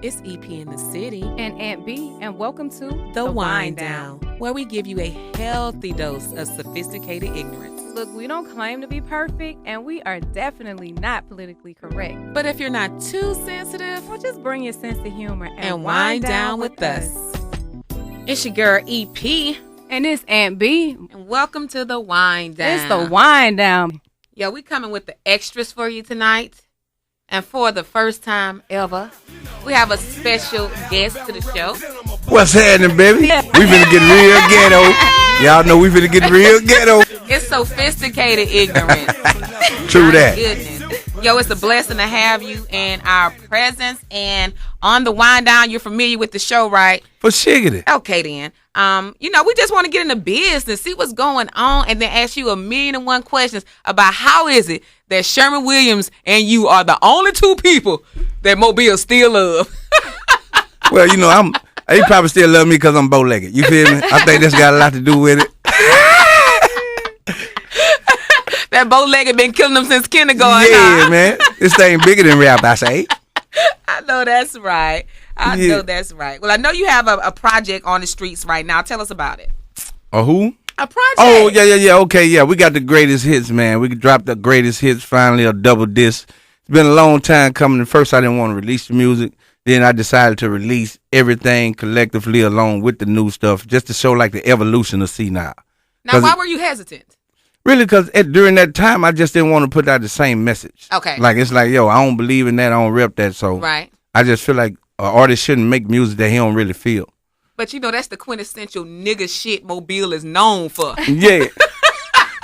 It's EP in the City and Ant Bee, and welcome to The Wind Down, where we give you a healthy dose of sophisticated ignorance. Look, we don't claim to be perfect, and we are definitely not politically correct. But if you're not too sensitive, well, just bring your sense of humor and wind down with us. It's your girl EP. And it's Ant Bee. And welcome to The Wind Down. It's The Wind Down. Yo, we coming with the extras for you tonight. And for the first time ever, we have a special guest to the show. What's happening, baby? We finna get real ghetto. Y'all know we finna get real ghetto. It's sophisticated ignorance. True that. Goodness. Yo, it's a blessing to have you in our presence. And on The Wind Down, you're familiar with the show, right? For shiggity. Okay, then. We just want to get into business, see what's going on, and then ask you 1,000,001 questions about how is it that Sherman Williams and you are the only two people that Mobile still love. Well, he probably still love me because I'm bow-legged. You feel me? I think that's got a lot to do with it. That bow-legged been killing them since kindergarten. Yeah, man. This thing bigger than rap, I say. I know that's right. I know that's right. Well, I know you have a project on the streets right now. Tell us about it. A who? A project. Oh, yeah. Okay, yeah. We got the greatest hits, man. We dropped the greatest hits finally, a double disc. It's been a long time coming. At first, I didn't want to release the music. Then I decided to release everything collectively along with the new stuff just to show like the evolution of C-Nile. Now, why were you hesitant? Really, because during that time, I just didn't want to put out the same message. Okay. Like, it's like, yo, I don't believe in that. I don't rep that. So right. I just feel like an artist shouldn't make music that he don't really feel. But, that's the quintessential nigga shit Mobile is known for. Yeah.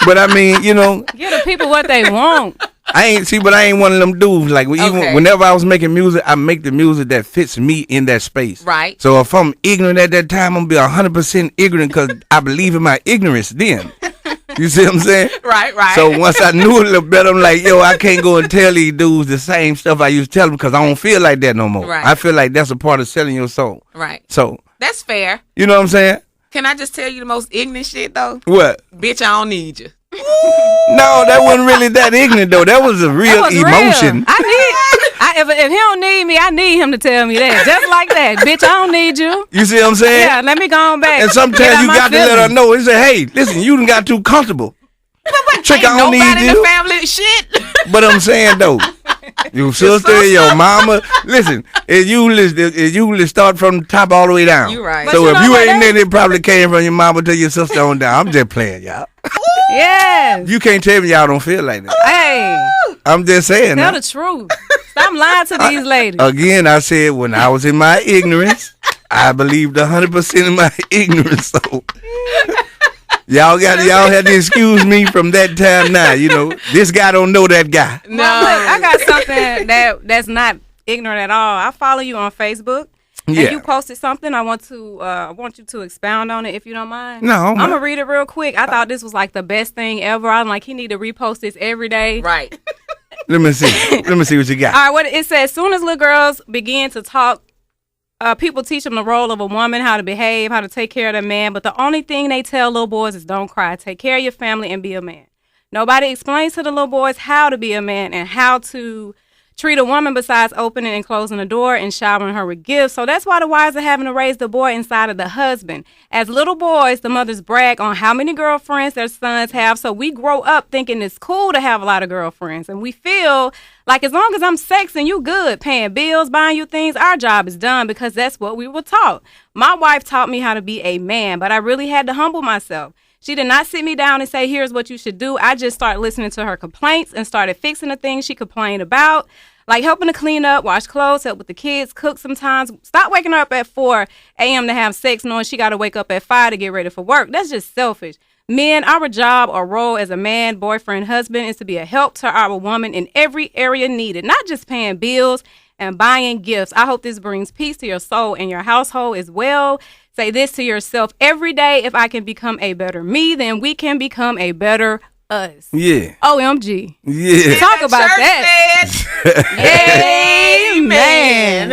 But, I mean, give the people what they want. I ain't one of them dudes. Like, whenever I was making music, I make the music that fits me in that space. Right. So if I'm ignorant at that time, I'm going to be 100% ignorant because I believe in my ignorance then. You see what I'm saying? Right. So once I knew it a little better, I'm like, yo, I can't go and tell these dudes the same stuff I used to tell them because I don't feel like that no more. Right. I feel like that's a part of selling your soul. Right. So that's fair. You know what I'm saying? Can I just tell you the most ignorant shit, though? What? Bitch, I don't need you. No, that wasn't really that ignorant, though. That was a real emotion. If he don't need me, I need him to tell me that. Just like that. Bitch, I don't need you. You see what I'm saying? Yeah, let me go on back. And sometimes you got to let her know. He said, hey, listen, you done got too comfortable. Trick, I don't need you. In the family shit. But I'm saying, though, your sister, your mama, listen, it usually start from the top all the way down. You right. So if you ain't there, it probably came from your mama to your sister on down. I'm just playing, y'all. Yes. You can't tell me y'all don't feel like that. Hey. I'm just saying. Tell the truth. Stop lying to these ladies. Again, I said when I was in my ignorance, I believed 100% in my ignorance. So y'all had to excuse me from that time now. This guy don't know that guy. No. Well, look, I got something that's not ignorant at all. I follow you on Facebook. Yeah. And you posted something. I want you to expound on it if you don't mind. No. I'm gonna read it real quick. I thought this was like the best thing ever. I'm like, he need to repost this every day. Right. Let me see what you got. All right, what it says, soon as little girls begin to talk, people teach them the role of a woman, how to behave, how to take care of their man. But the only thing they tell little boys is don't cry, take care of your family, and be a man. Nobody explains to the little boys how to be a man and how to treat a woman besides opening and closing the door and showering her with gifts. So that's why the wives are having to raise the boy inside of the husband. As little boys, the mothers brag on how many girlfriends their sons have. So we grow up thinking it's cool to have a lot of girlfriends. And we feel like as long as I'm sexing you good, paying bills, buying you things, our job is done because that's what we were taught. My wife taught me how to be a man, but I really had to humble myself. She did not sit me down and say, here's what you should do. I just started listening to her complaints and started fixing the things she complained about, like helping to clean up, wash clothes, help with the kids, cook sometimes. Stop waking her up at 4 a.m. to have sex knowing she got to wake up at 5 to get ready for work. That's just selfish. Men, our job or role as a man, boyfriend, husband is to be a help to our woman in every area needed, not just paying bills and buying gifts. I hope this brings peace to your soul and your household as well. Say this to yourself every day. If I can become a better me, then we can become a better us. Yeah. OMG. Yeah. Talk about that. Amen.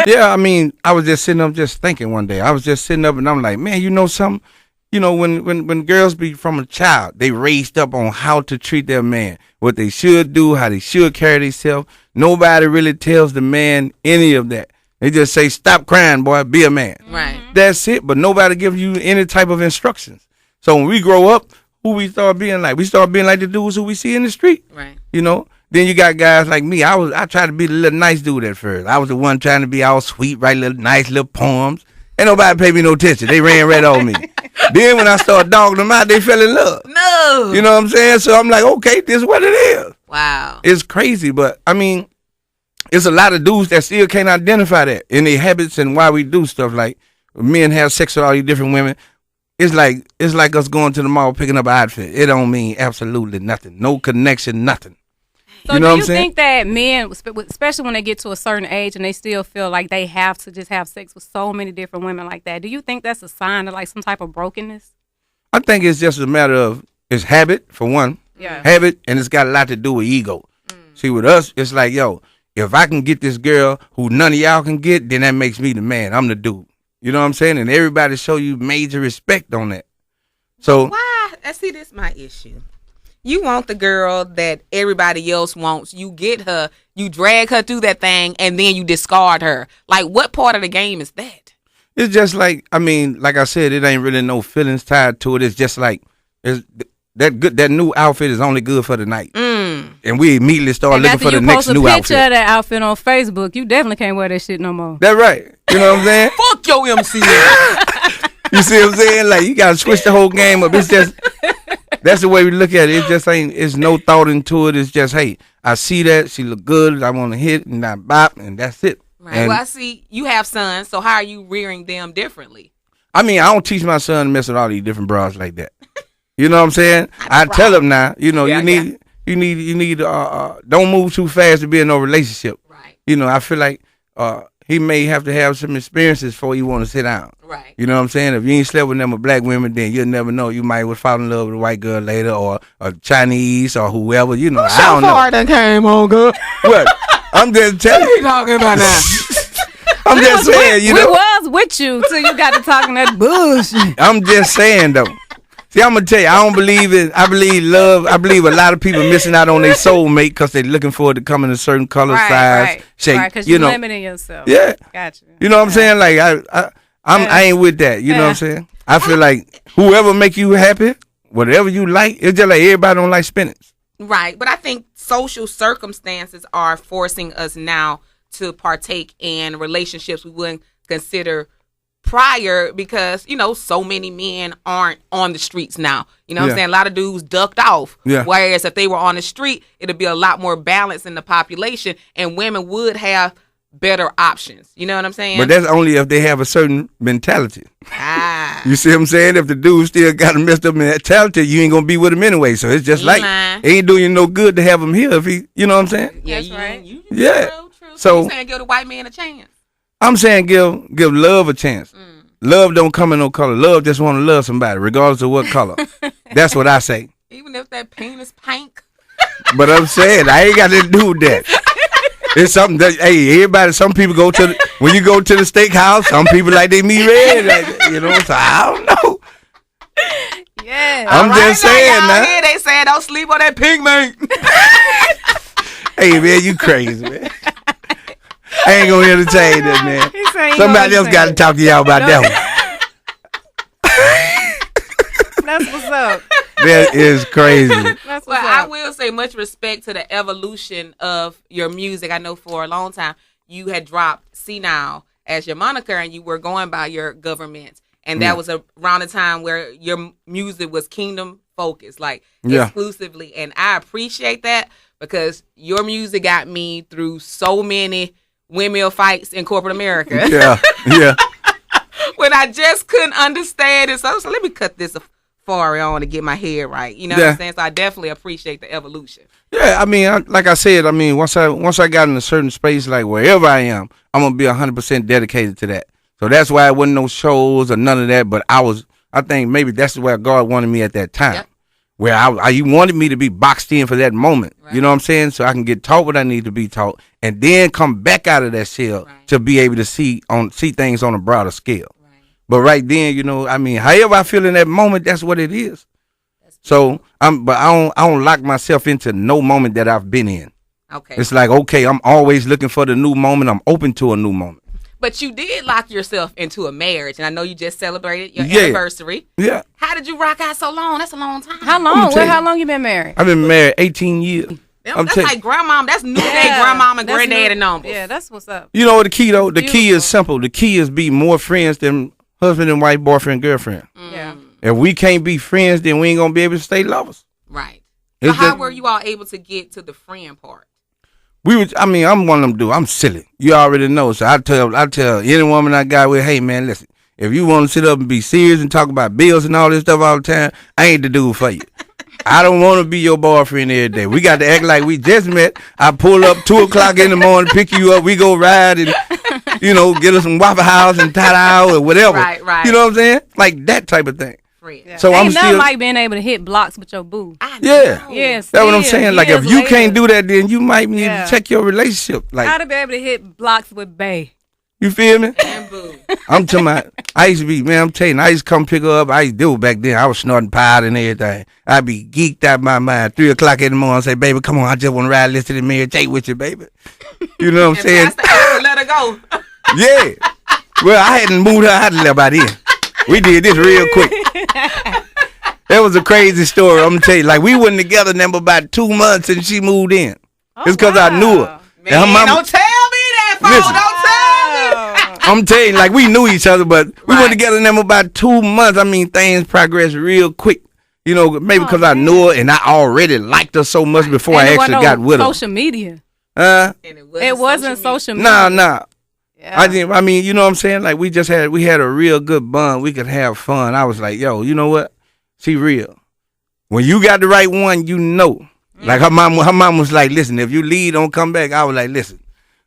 Yeah, I mean, I was just sitting up just thinking one day. I was just sitting up and I'm like, man, you know something? you know, when girls be from a child, they raised up on how to treat their man, what they should do, how they should carry themselves. Nobody really tells the man any of that. They just say, stop crying, boy, be a man. Right. That's it, but nobody gives you any type of instructions. So when we grow up, who we start being like? We start being like the dudes who we see in the street. Right. You know? Then you got guys like me. I tried to be the little nice dude at first. I was the one trying to be all sweet, write little nice little poems. Ain't nobody pay me no attention. They ran right on me. Then when I started dogging them out, they fell in love. No. You know what I'm saying? So I'm like, okay, this is what it is. Wow. It's crazy, but I mean, it's a lot of dudes that still can't identify that in their habits and why we do stuff. Like men have sex with all these different women. It's like us going to the mall picking up an outfit. It don't mean absolutely nothing. No connection, nothing. So you know do what you I'm saying? think that men, especially when they get to a certain age and they still feel like they have to just have sex with so many different women like that, do you think that's a sign of like some type of brokenness? I think it's just a matter of it's habit for one. Yeah. Habit, and it's got a lot to do with ego. See, with us, it's like, yo, if I can get this girl who none of y'all can get, then that makes me the man. I'm the dude. You know what I'm saying? And everybody show you major respect on that. So Why? See, this is my issue. You want the girl that everybody else wants. You get her, you drag her through that thing, and then you discard her. Like, what part of the game is that? it's just like, I mean, like I said, it ain't really no feelings tied to it. It's just like that new outfit is only good for the night. And we immediately start looking for the next new you post a picture outfit. of that outfit on Facebook, you definitely can't wear that shit no more. That's right. You know what I'm saying? Fuck your MCL. You see what I'm saying? Like, you gotta switch the whole game up. It's just, that's the way we look at it. It just ain't, it's no thought into it. It's just, hey, I see that, she look good, I want to hit and I bop, and that's it. Right. And Well, I see you have sons, so how are you rearing them differently? I mean, I don't teach my son to mess with all these different bras like that. You know what I'm saying? I tell him now, you know, you need don't move too fast to be in no relationship. Right. You know, I feel like he may have to have some experiences before you want to sit down. Right. You know what I'm saying? If you ain't slept with them with black women, then you'll never know. You might fall in love with a white girl later, or a Chinese, or whoever. You know, I don't know. Done came on, girl. What? I'm just telling What are you you. talking about now? I'm just saying, you know. We was with you till you got to talking that bullshit. I'm just saying, though. See, I'm gonna tell you, I don't believe it. I believe love. I believe a lot of people missing out on their soulmate because they're looking for it to come in a certain color, size, shape. Right, because you you're know, limiting yourself. Yeah. Gotcha. You know what I'm saying? Like I ain't with that. You know what I'm saying? I feel like whoever make you happy, whatever you like, it's just like everybody don't like spinach. Right. But I think social circumstances are forcing us now to partake in relationships we wouldn't consider prior, because, you know, so many men aren't on the streets now. You know what I'm saying? A lot of dudes ducked off. Yeah. Whereas if they were on the street, it'd be a lot more balance in the population, and women would have better options. You know what I'm saying? But that's only if they have a certain mentality. Ah. You see what I'm saying? If the dude still got a messed up mentality, you ain't gonna be with him anyway. So it's just like, it ain't doing you no good to have him here if he, you know what I'm saying? Yeah, That's right. Yeah. True. So you saying give the white man a chance? I'm saying give love a chance. Love don't come in no color. Love just want to love somebody, regardless of what color. That's what I say. Even if that penis pink. But I'm saying, I ain't got to do that. It's something that, hey, everybody, some people go to, when you go to the steakhouse, some people like they meat red, like, you know, so I don't know. Yeah. I'm just saying, now. man. Here they say don't sleep on that pink man. Hey, man, you crazy, man. I ain't gonna entertain that, man. Somebody else got to talk to y'all about that one. That's what's up. That is crazy. That's what's Well, up. I will say much respect to the evolution of your music. I know for a long time you had dropped C-Nile as your moniker, and you were going by your government. And that was around the time where your music was kingdom focused, like exclusively. And I appreciate that, because your music got me through so many windmill fights in corporate America. Yeah. When I just couldn't understand it. So let me cut this Afori on to get my head right. You know what I'm saying? So I definitely appreciate the evolution. Yeah, I mean, like I said, I mean, once I got in a certain space, like wherever I am, I'm going to be 100% dedicated to that. So that's why it wasn't no shows or none of that, but I think maybe that's where God wanted me at that time. Yep. Where he wanted me to be boxed in for that moment. Right. You know what I'm saying? So I can get taught what I need to be taught, and then come back out of that shell to be able to see things on a broader scale. Right. But right then, however I feel in that moment, that's what it is. So I don't lock myself into no moment that I've been in. Okay. It's like, okay, I'm always looking for the new moment. I'm open to a new moment. But you did lock yourself into a marriage, and I know you just celebrated your anniversary. Yeah. How did you rock out so long? That's a long time. How long? How long you been married? I've been married 18 years. That's like grandmom. That's new day grandmom and granddaddy numbers. Yeah, that's what's up. You know what the key, though? The key is simple. The key is be more friends than husband and wife, boyfriend, girlfriend. Yeah. If we can't be friends, then we ain't going to be able to stay lovers. Right. So how were you all able to get to the friend part? I'm one of them dudes. I'm silly. You already know. So I tell any woman I got with, hey, man, listen, if you want to sit up and be serious and talk about bills and all this stuff all the time, I ain't the dude for you. I don't want to be your boyfriend every day. We got to act like we just met. I pull up 2 o'clock in the morning, pick you up. We go ride and, get us some Waffle House and Tata or whatever. Right. You know what I'm saying? Like that type of thing. Yeah. So ain't nothing like being able to hit blocks with your boo. Yeah. Yes. That's what I'm saying. Like, if you can't do that, then you might need to check your relationship. Like, how to be able to hit blocks with bae. You feel me? And boo. I'm talking about, I used to be, man, I'm telling you, I used to come pick her up. I used to do it back then. I was snorting pot and everything. I'd be geeked out my mind. 3 o'clock in the morning, say, baby, come on, I just want to ride, listen to Mary J with you, baby. You know what I'm saying? Let her go. Yeah. Well, I hadn't moved her out of there by then. We did this real quick. That was a crazy story. I'm going to tell you. Like, we wasn't together now about 2 months and she moved in. It's because I knew her. Man, her mama, don't tell me that, folks. Don't tell me. I'm telling you, like, we knew each other, but we went together now about 2 months. I mean, things progressed real quick. Maybe because I knew her and I already liked her so much before I actually got with her. Social media. It wasn't social media. Nah. Yeah. I mean, you know what I'm saying? Like, we had a real good bond. We could have fun. I was like, yo, you know what? She real. When you got the right one, you know. Like, her mom was like, listen, if you leave, don't come back. I was like, listen,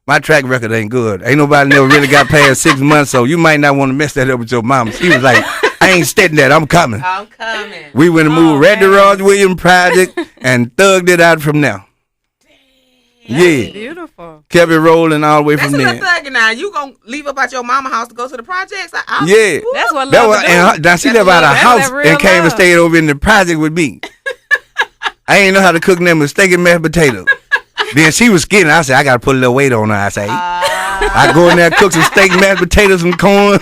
my track record ain't good. Ain't nobody never really got past 6 months, so you might not want to mess that up with your mama. She was like, I ain't steady that. I'm coming. We went and moved right to Ross Williams Project and thugged it out from there. That's beautiful. Kept it rolling all the way from there. That's a now. You gonna leave up at your mama house to go to the projects? Yeah. That's what love and now she left out of house and came and stayed over in the project with me. I ain't know how to cook them steak and mashed potatoes. Then she was skinny. I said, I got to put a little weight on her. I say, I go in there, cook some steak, mashed potatoes, and corn.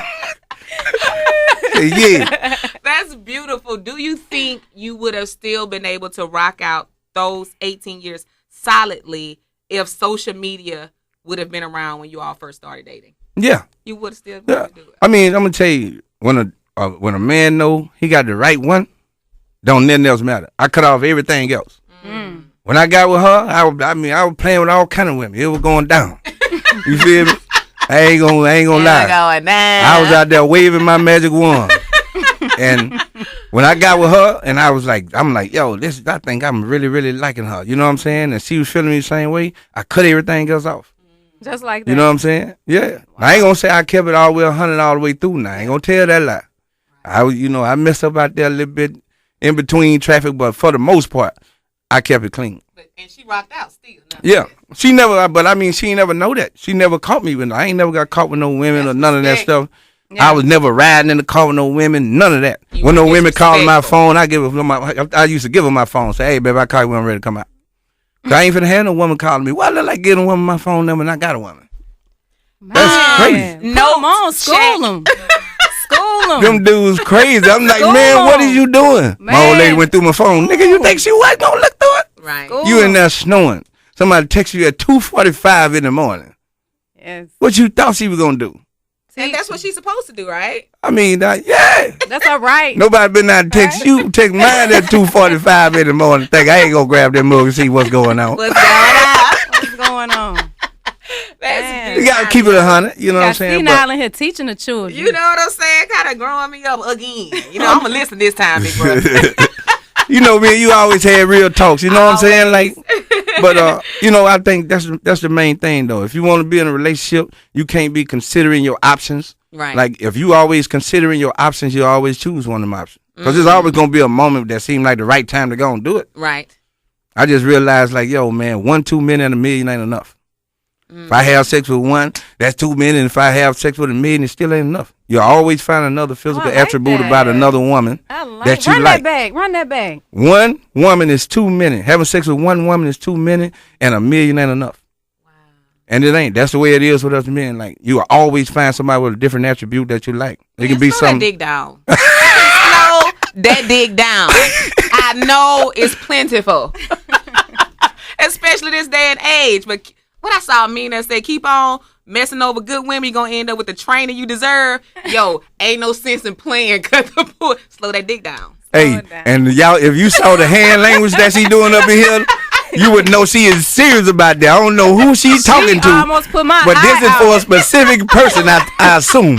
Yeah. That's beautiful. Do you think you would have still been able to rock out those 18 years solidly if social media would have been around when you all first started dating? Yeah. You would have still been able to do it. I mean, I'm going to tell you, when a man know he got the right one, don't nothing else matter. I cut off everything else. When I got with her, I was playing with all kind of women. It was going down. You feel me? I ain't gonna lie. I was out there waving my magic wand. And when I got with her, and I'm like, yo, I think I'm really, really liking her. You know what I'm saying? And she was feeling me the same way. I cut everything else off. Just like that. You know what I'm saying? Yeah. Wow. I ain't gonna say I kept it all the way 100 all the way through now. I ain't gonna tell that lie. I messed up out there a little bit in between traffic, but for the most part, I kept it clean. And she rocked out still. Yeah. She never, but I mean, she ain't never know that. She never caught me with, I ain't never got caught with no women or none of that stuff. Yeah. I was never riding in the car with no women, none of that. When no women calling my phone, I used to give her my phone, say, hey, baby, I call you when I'm ready to come out. Cause I ain't finna have no woman calling me. Why look like getting a woman my phone number and I got a woman? That's crazy. No, come on, school them. School them. Them dudes crazy. I'm like, man, what is you doing? My old lady went through my phone. Nigga, you think she was gonna look through it? Right. You in there snoring. Somebody text you at 2:45 in the morning. Yes. What you thought she was gonna do? And that's what she's supposed to do, right? I mean, yeah. That's all right. Nobody been out to text you. Text mine at 2:45 in the morning. Think I ain't gonna grab that mug and see what's going on. What's going on? What's going on? That's you gotta keep it 100. You know what I'm saying? C-Nile in here teaching the children. You know what I'm saying? Kind of growing me up again. You know, I'm gonna listen this time, big brother. You know, man, you always had real talks. You know what I'm saying? Like, but I think that's the main thing though. If you want to be in a relationship, you can't be considering your options. Right. Like, if you always considering your options, you always choose one of them options. Because there's always gonna be a moment that seems like the right time to go and do it. Right. I just realized, like, yo, man, 1, 2 men in a million ain't enough. If I have sex with one, that's too many. And if I have sex with a million, it still ain't enough. You'll always find another physical attribute about another woman that you like. Run that back. One woman is too many. Having sex with one woman is too many, and a million ain't enough. Wow. And it ain't. That's the way it is with us men. Like, you will always find somebody with a different attribute that you like. It can be something. That dig down. Slow that dig down. I know it's plentiful. Especially this day and age. But what I saw Mina say, keep on messing over good women, you're going to end up with the trainer you deserve. Yo, ain't no sense in playing. Cut the pool. Slow that dick down. Hey, and y'all, if you saw the hand language that she doing up in here, you would know she is serious about that. I don't know who she's talking to. Almost put my but this is for a specific person, I assume.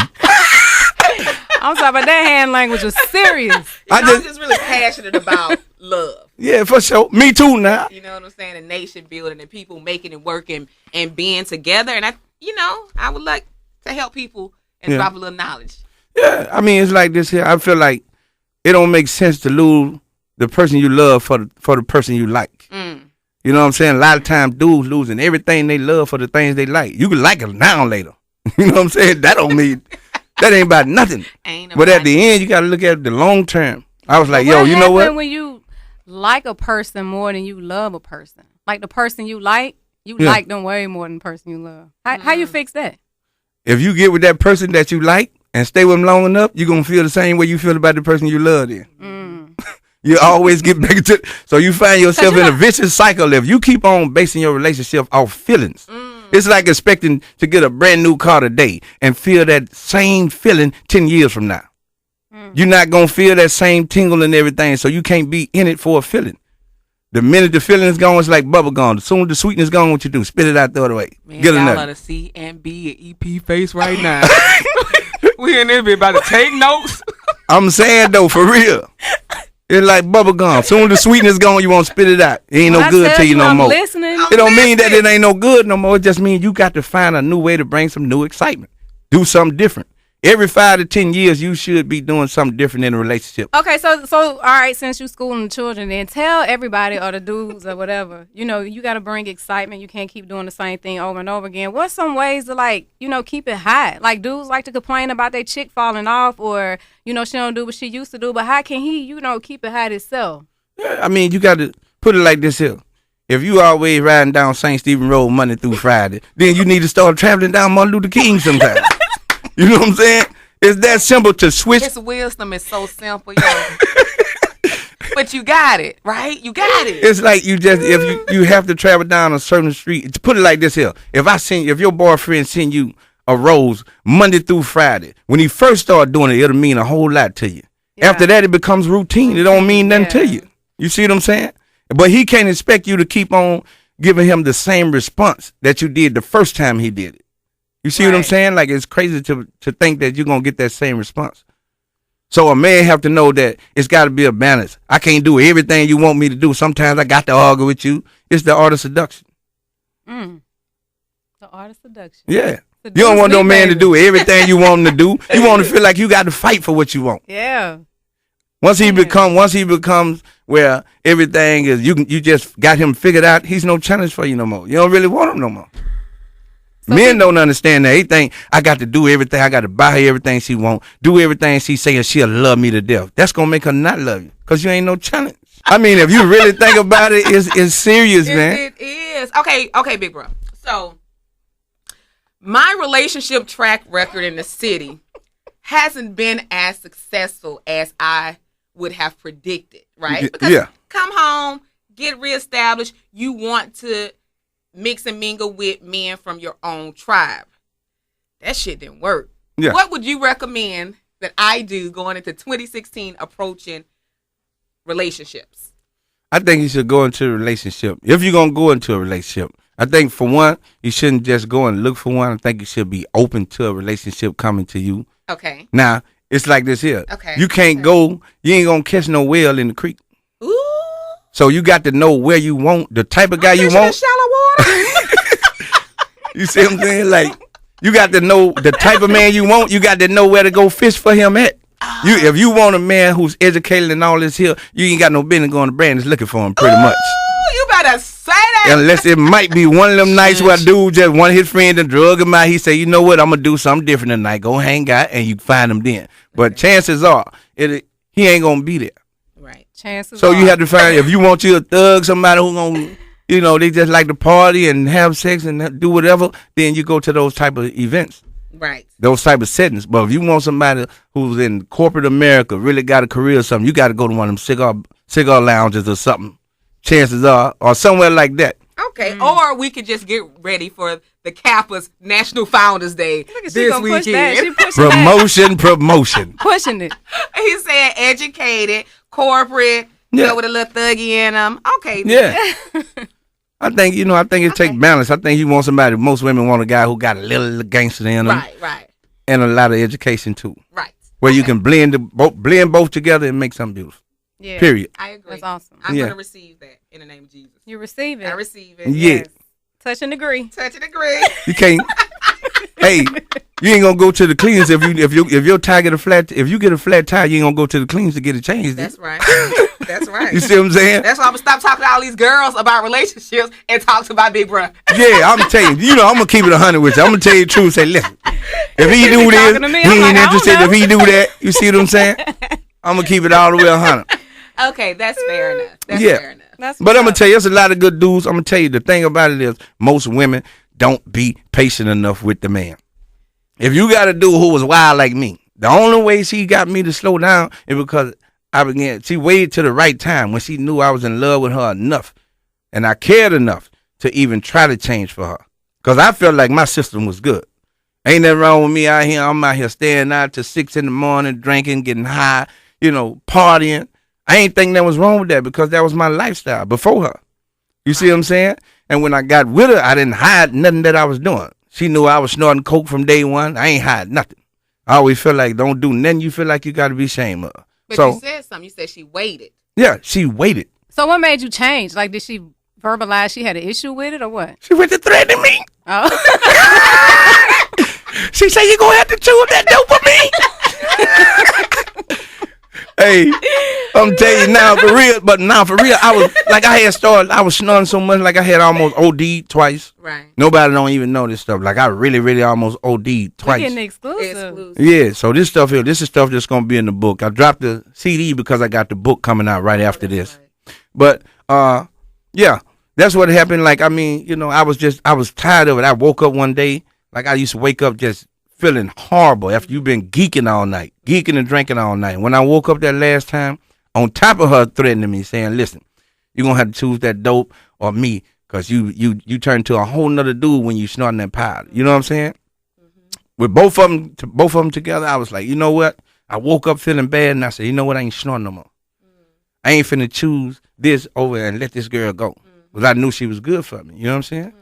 I'm sorry, but that hand language was serious. I'm just really passionate about love. Yeah, for sure. Me too now. You know what I'm saying? The nation building and people making it work and being together. And I would like to help people and drop a little knowledge. Yeah, I mean, it's like this here. I feel like it don't make sense to lose the person you love for the person you like. You know what I'm saying? A lot of times dudes losing everything they love for the things they like. You can like them now or later. You know what I'm saying? That don't mean, that ain't about nothing. But at the end, you got to look at the long term. I was like, yo, you know what? When you like a person more than you love a person, like the person you like them way more than the person you love. How you fix that? If you get with that person that you like and stay with them long enough, you're going to feel the same way you feel about the person you love then. You always get back to, so you find yourself in a vicious cycle. If you keep on basing your relationship off feelings, it's like expecting to get a brand new car today and feel that same feeling 10 years from now. You're not going to feel that same tingle and everything, so you can't be in it for a feeling. The minute the feeling is gone, it's like bubble gum. As soon as the sweetness gone, what you do? Spit it out the other way. Man, get y'all on the C and B and EP face right now. We in there be about to take notes. I'm saying, though, for real. It's like bubble gum. As soon as the sweetness gone, you won't spit it out. It ain't no good to you no more. It don't mean that it ain't no good no more. It just means you got to find a new way to bring some new excitement. Do something different. Every 5 to 10 years, you should be doing something different in a relationship. Okay, so all right, since you schooling the children, then tell everybody or the dudes or whatever, you got to bring excitement. You can't keep doing the same thing over and over again. What's some ways to, keep it hot? Like, dudes like to complain about their chick falling off or, she don't do what she used to do. But how can he, keep it hot himself? Yeah, I mean, you got to put it like this here. If you always riding down St. Stephen Road Monday through Friday, then you need to start traveling down Martin Luther King sometime. You know what I'm saying? It's that simple to switch. His wisdom is so simple, but you got it, right? You got it. It's like if you have to travel down a certain street. To put it like this here, if your boyfriend send you a rose Monday through Friday, when he first started doing it, it'll mean a whole lot to you. Yeah. After that, it becomes routine. It don't mean nothing to you. You see what I'm saying? But he can't expect you to keep on giving him the same response that you did the first time he did it. You see what I'm saying? Like, it's crazy to think that you're going to get that same response. So a man have to know that it's got to be a balance. I can't do everything you want me to do. Sometimes I got to argue with you. It's the art of seduction. The art of seduction. Yeah. You don't want no man to do everything you want him to do. You want to feel like you got to fight for what you want. Yeah. Once he becomes where everything is, you just got him figured out, he's no challenge for you no more. You don't really want him no more. So men don't understand that. They think I got to do everything. I got to buy her everything she want. Do everything she say and she'll love me to death. That's going to make her not love you because you ain't no challenge. I mean, if you really think about it, it's serious, man. It is. Okay, big bro. So my relationship track record in the city hasn't been as successful as I would have predicted, right? Because come home, get reestablished. You want to mix and mingle with men from your own tribe. That shit didn't work. Yeah. What would you recommend that I do going into 2016 approaching relationships? I think you should go into a relationship. If you're going to go into a relationship, I think for one, you shouldn't just go and look for one. I think you should be open to a relationship coming to you. Okay. Now, it's like this here. Okay. You can't go, you ain't going to catch no whale in the creek. Ooh. So you got to know where you want, the type of guy you want. Shallow water. You see what I'm saying? Like, you got to know the type of man you want. You got to know where to go fish for him at. If you want a man who's educated and all this here, you ain't got no business going to Brandon's looking for him pretty much. you better say that. Unless it might be one of them nights where dude just one of his friends and drug him out. He say, you know what, I'm gonna do something different tonight. Go hang out and you find him then. But chances are, he ain't gonna be there. Right. Chances. So are. you have to find if you want you a thug, somebody who gonna, they just like to party and have sex and do whatever. Then you go to those type of events. Right. Those type of settings. But if you want somebody who's in corporate America, really got a career or something, you got to go to one of them cigar lounges or something. Chances are, or somewhere like that. Okay. Or we could just get ready for the Kappa's National Founders Day this weekend. Promotion. Pushing it. He said educated, corporate, with a little thuggy in them. Okay. Yeah. I think it takes balance. I think you want somebody. Most women want a guy who got a little gangster in them, right, and a lot of education too, right. Where you can blend both together and make something beautiful. Yeah, period. I agree. That's awesome. I'm gonna receive that in the name of Jesus. You receive it. I receive it. Yeah. Yes. Touch and agree. Touch and agree. You can't. Hey, you ain't gonna go to the cleaners if your tire get a flat. If you get a flat tire, you ain't gonna go to the cleaners to get it changed. That's right. That's right. You see what I'm saying? That's why I'm gonna stop talking to all these girls about relationships and talk to my big brother. Yeah, I'm telling you. I'm gonna keep it 100 with you. I'm gonna tell you the truth. Say, listen, if he do this, he ain't interested. If he do that, you see what I'm saying? I'm gonna keep it all the way 100. Okay, that's fair enough. That's fair enough. But I'm gonna tell you, there's a lot of good dudes. I'm gonna tell you, the thing about it is, most women don't be patient enough with the man. If you got a dude who was wild like me, the only way she got me to slow down is because she waited to the right time when she knew I was in love with her enough and I cared enough to even try to change for her. Because I felt like my system was good. Ain't nothing wrong with me out here. I'm out here staying out till 6 a.m, drinking, getting high, partying. I ain't think that was wrong with that because that was my lifestyle before her. You see what I'm saying? And when I got with her, I didn't hide nothing that I was doing. She knew I was snorting coke from day one. I ain't hide nothing. I always feel like don't do nothing you feel like you got to be ashamed of. But you said something. You said she waited. Yeah, she waited. So what made you change? Like, did she verbalize she had an issue with it or what? She went to threaten me. Oh. She said, you going to have to chew up that dope for me? Hey, I'm telling you now for real. But now for real, I was snorting so much like I had almost OD'd twice. Right. Nobody don't even know this stuff. Like I really, really almost OD'd twice. We're getting exclusive. Yeah, so this is stuff that's going to be in the book. I dropped the CD because I got the book coming out right after this. Right. But, yeah, that's what happened. Like, I mean, I was tired of it. I woke up one day, like I used to wake up just feeling horrible after you've been geeking and drinking all night. When I woke up that last time, on top of her threatening me, saying, listen, you're going to have to choose that dope or me, because you turn to a whole nother dude when you snorting that powder. You know what I'm saying? Mm-hmm. With both of them together, I was like, you know what? I woke up feeling bad, and I said, you know what? I ain't snorting no more. I ain't finna choose this over and let this girl go. Because I knew she was good for me. You know what I'm saying?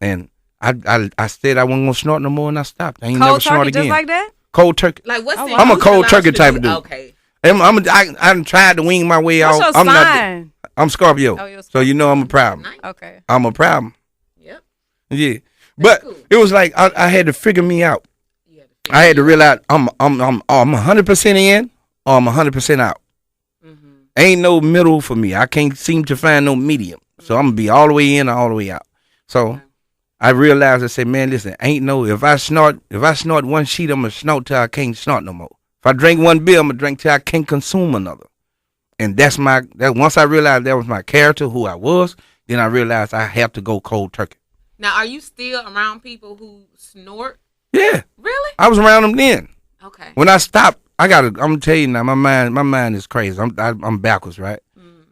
And I said I wasn't gonna snort no more, and I stopped. I ain't never snort again. Just like that? Cold turkey. Like what's I'm a cold turkey type of dude. Okay. I tried to wing my way out. What's your sign? I'm Scorpio. Oh, you're So I'm a problem. Nice. Okay. I'm a problem. Yep. Yeah. But cool. It was like I had to figure me out. I had to realize I'm 100% in or I'm 100% out. Mm-hmm. Ain't no middle for me. I can't seem to find no medium. So I'm gonna be all the way in or all the way out. So I realized, I said, man, listen, if I snort one sheet, I'm gonna snort till I can't snort no more. If I drink one beer, I'm gonna drink till I can't consume another. And once I realized that was my character, who I was, then I realized I have to go cold turkey. Now, are you still around people who snort? Yeah. Really? I was around them then. Okay. When I stopped, I'm gonna tell you now, my mind is crazy. I'm backwards, right?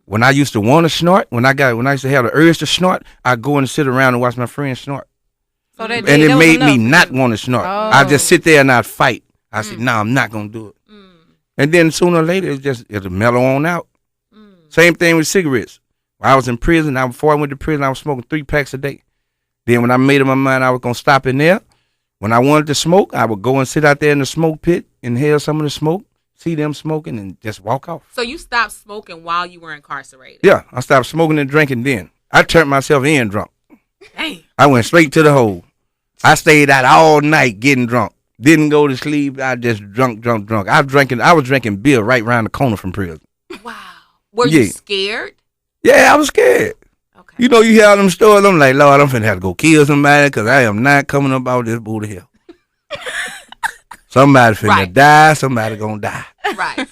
When I used to want to snort, when I used to have the urge to snort, I'd go and sit around and watch my friends snort. So and it made me not want to snort. Oh. I'd just sit there and I'd fight. I said, no, I'm not going to do it. And then sooner or later, it'll mellow on out. Same thing with cigarettes. When I was in prison, before I went to prison, I was smoking 3 packs a day. Then when I made up my mind I was going to stop in there, when I wanted to smoke, I would go and sit out there in the smoke pit, inhale some of the smoke, see them smoking, and just walk off. So you stopped smoking while you were incarcerated? Yeah, I stopped smoking and drinking then. I turned myself in drunk. Dang. I went straight to the hole. I stayed out all night getting drunk. Didn't go to sleep. I just drunk. I was drinking beer right around the corner from prison. Wow. Were you scared? Yeah, I was scared. You know, you hear all them stories. I'm like, Lord, I'm finna have to go kill somebody because I am not coming up out this booty hill. Somebody finna die. Somebody gonna die. Right.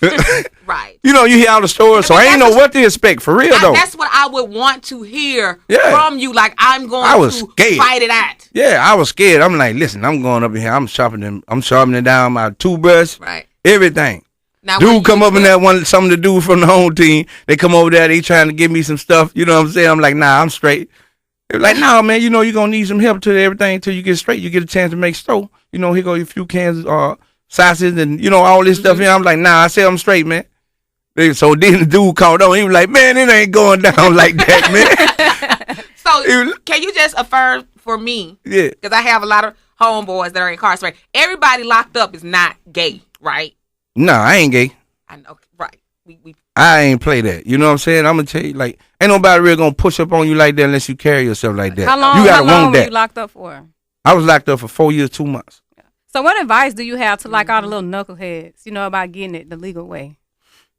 Right. You know, you hear all the stories, so I ain't know what to expect for real though. That's what I would want to hear from you. Like I'm going to fight it out. Yeah, I was scared. I'm like, listen, I'm going up in here. I'm sharpening down my toothbrush. Right. Everything. Now, dude come up in that one, some of the dudes from the home team, they come over there, they trying to give me some stuff. You know what I'm saying? I'm like, nah, I'm straight. They're like, nah, man, you know you're going to need some help to everything until you get straight. You get a chance to make stove. You know, here go a few cans of sausage and, you know, all this stuff here. I'm like, nah, I said I'm straight, man. So then the dude called on. He was like, man, it ain't going down like that, man. So can you just affirm for me? Yeah. Because I have a lot of homeboys that are incarcerated. Everybody locked up is not gay, right? No, I ain't gay. I know, right. I ain't play that. You know what I'm saying? I'm going to tell you, like, ain't nobody really going to push up on you like that unless you carry yourself like that. How long were you locked up for? I was locked up for 4 years, 2 months. So what advice do you have to like all the little knuckleheads, you know, about getting it the legal way?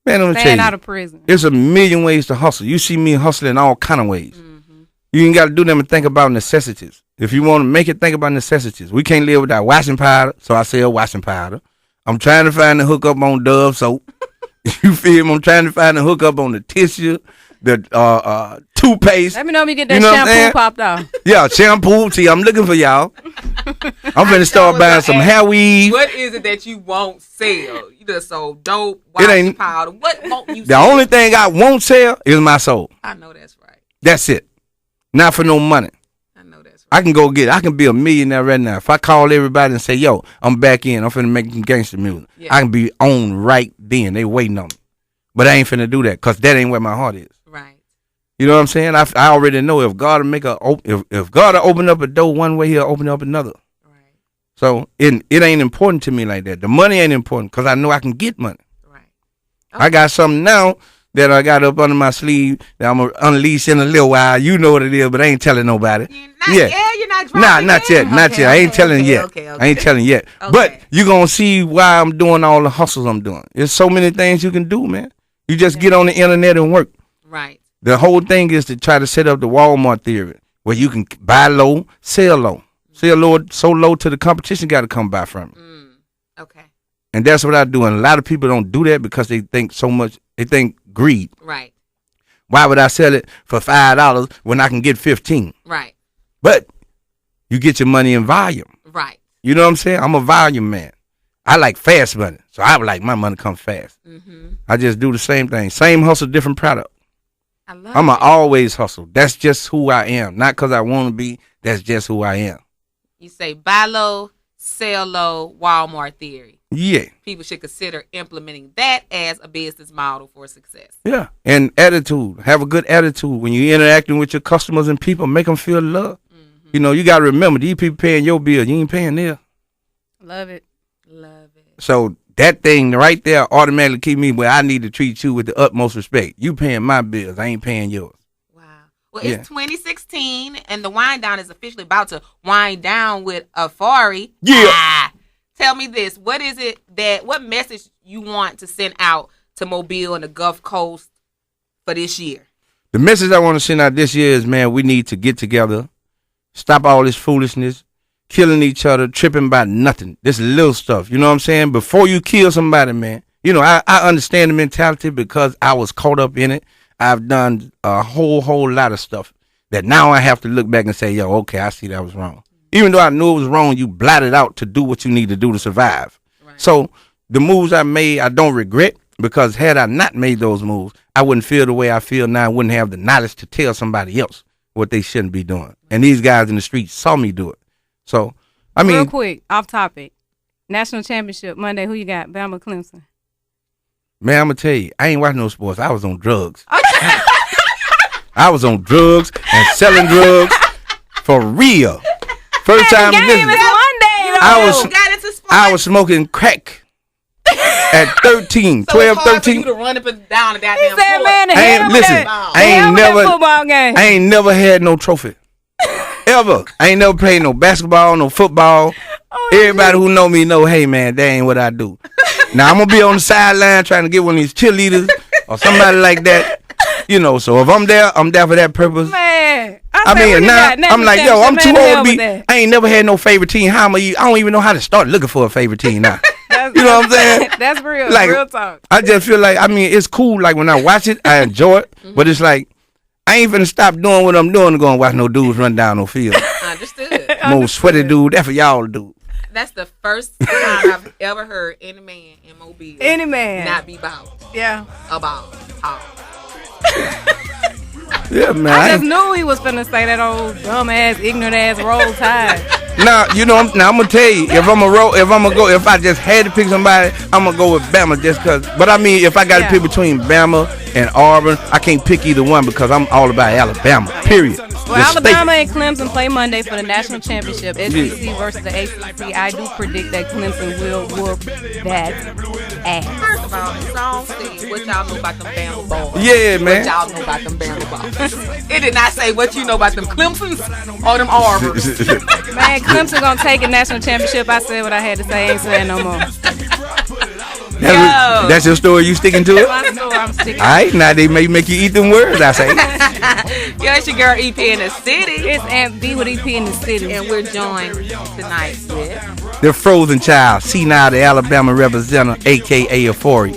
Man, I'm staying out of prison. There's a million ways to hustle. You see me hustling all kind of ways. Mm-hmm. You ain't got to do them and think about necessities. If you want to make it, think about necessities. We can't live without washing powder, so I sell washing powder. I'm trying to find the hookup on Dove soap. You feel me? I'm trying to find the hookup on the tissue, the toothpaste. Let me know if you get that shampoo popped off. Yeah, shampoo. See, I'm looking for y'all. I'm finna start buying some hair weave. What is it that you won't sell? You just sold dope, washing powder. What won't you sell? The only thing I won't sell is my soul. I know that's right. That's it. Not for no money. I can go get it. I can be a millionaire right now. If I call everybody and say, yo, I'm back in. I'm finna make some gangster music. Yeah. I can be on right then. They waiting on me. But I ain't finna do that because that ain't where my heart is. Right. You know what I'm saying? I already know if God will if God will open up a door one way, he'll open up another. Right. So it ain't important to me like that. The money ain't important because I know I can get money. Right. Okay. I got something now that I got up under my sleeve that I'm going to unleash in a little while. You know what it is, but I ain't telling nobody. You're not dropping not yet. Not yet. I ain't telling yet. Okay. I ain't telling yet. Okay. But you're going to see why I'm doing all the hustles I'm doing. There's so many things you can do, man. You just get on the internet and work. Right. The whole thing is to try to set up the Walmart theory where you can buy low, sell low. Sell low, so low to the competition got to come by from it. Okay. And that's what I do. And a lot of people don't do that because they think so much. They think greed. Right. Why would I sell it for $5 when I can get 15? Right. But you get your money in volume. Right. You know what I'm saying? I'm a volume man. I like fast money. So I would like my money come fast. Mm-hmm. I just do the same thing. Same hustle, different product. I'm always hustle. That's just who I am. Not because I want to be. That's just who I am. You say buy low, sell low, Walmart theory. Yeah. People should consider implementing that as a business model for success. Yeah. And attitude. Have a good attitude. When you're interacting with your customers and people, make them feel love. Mm-hmm. You know, you got to remember, these people paying your bill. You ain't paying theirs. Love it. Love it. So that thing right there automatically keep me where I need to treat you with the utmost respect. You paying my bills. I ain't paying yours. Wow. Well, it's 2016, and the wind down is officially about to wind down with Afori. Yeah. Tell me this. What message you want to send out to Mobile and the Gulf Coast for this year? The message I want to send out this year is, man, we need to get together, stop all this foolishness, killing each other, tripping by nothing. This little stuff, you know what I'm saying? Before you kill somebody, man, you know, I understand the mentality because I was caught up in it. I've done a whole lot of stuff that now I have to look back and say, yo, okay, I see that was wrong. Even though I knew it was wrong, you blotted out to do what you need to do to survive. Right. So the moves I made, I don't regret because had I not made those moves, I wouldn't feel the way I feel now. I wouldn't have the knowledge to tell somebody else what they shouldn't be doing. And these guys in the streets saw me do it. So, I mean. Real quick, off topic. National Championship Monday, who you got? Bama, Clemson. Man, I'm going to tell you, I ain't watching no sports. I was on drugs. Okay. I was on drugs and selling drugs for real. First time the game is Monday. I was smoking crack at 13, so 12, it's hard 13. For you to run up and down the goddamn court. Man, I ain't never had no trophy. Ever. I ain't never played no basketball, no football. Everybody who know me know, hey man, that ain't what I do. Now I'm gonna be on the sideline trying to get one of these cheerleaders or somebody like that. You know, so if I'm there for that purpose. Man, I mean, now I'm like, yo, I'm too old to be. I ain't never had no favorite team. How am I don't even know how to start looking for a favorite team now. You know what I'm saying? That's real. Like, real talk. I just feel like, I mean, it's cool. Like when I watch it, I enjoy it. But it's like, I ain't finna stop doing what I'm doing to go and watch no dudes run down no field. Understood. More sweaty dude. That's for y'all to do. That's the first time I've ever heard any man in Mobile. Any man. Not be about. Yeah. About. Yeah, man. I just knew he was finna say that old dumb ass, ignorant ass roll tide. Now, you know, I'm gonna tell you, if I just had to pick somebody, I'm gonna go with Bama just cause. But I mean, if I got to pick between Bama and Auburn, I can't pick either one because I'm all about Alabama. Period. Well, Alabama and Clemson play Monday for the national championship. SEC versus the ACC. I do predict that Clemson will whoop that ass. First of all, the song said what y'all know about them Bama boys. Yeah, man. What y'all know about them Bama boys. It did not say what you know about them Clemsons or them Auburn's. Man, Clemson gonna take a national championship. I said what I had to say. Ain't saying no more. That's your story. You sticking to it? That's my story. I'm sticking. All right, now they may make you eat them words. I say. Yo, it's your girl EP in the city. It's Ant Bee with EP in the city, and we're joined tonight with the frozen child, C-Nile, the Alabama representative, aka Afori.